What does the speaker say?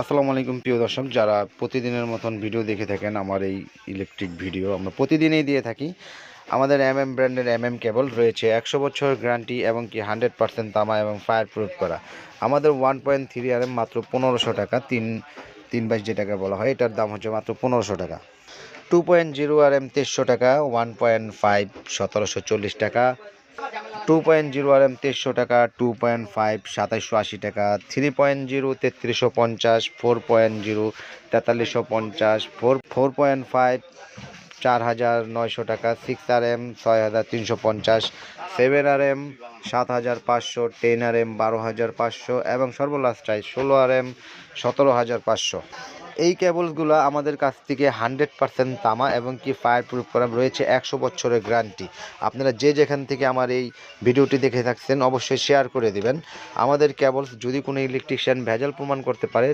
আসসালামু আলাইকুম প্রিয় দর্শক, যারা প্রতিদিনের মতন ভিডিও দেখে থাকেন আমার এই ইলেকট্রিক ভিডিও আমরা প্রতিদিনই দিয়ে থাকি। আমাদের ব্র্যান্ডের কেবল রয়েছে 100 বছর গ্যারান্টি এবং কি 100% তামা এবং ফায়ার প্রুফ করা। আমাদের 1.3 মাত্র 1500 টাকা, 3 যেটাকে বলা হয় এটার দাম হচ্ছে মাত্র 1500 টাকা। 2.0 2300 টাকা, 1.5 1740 টাকা, 2.0 2300 টাকা, 2.5 2780 টাকা, 3.0 3350, 4.0 4350, 4.5 4900 টাকা, 6RM 6350, 7RM 7500, 10RM 12500 এবং সর্বলাস্ট 16RM 17500। এই কেবলসগুলো আমাদের কাছ থেকে 100% তামা এবং কি ফায়ার প্রুফ করা রয়েছে, 100 বছরের গ্যারান্টি। আপনারা যে যেখান থেকে আমার এই ভিডিওটি দেখে থাকছেন অবশ্যই শেয়ার করে দিবেন। আমাদের কেবলস যদি কোনো ইলেকট্রিশিয়ান ভেজাল প্রমাণ করতে পারে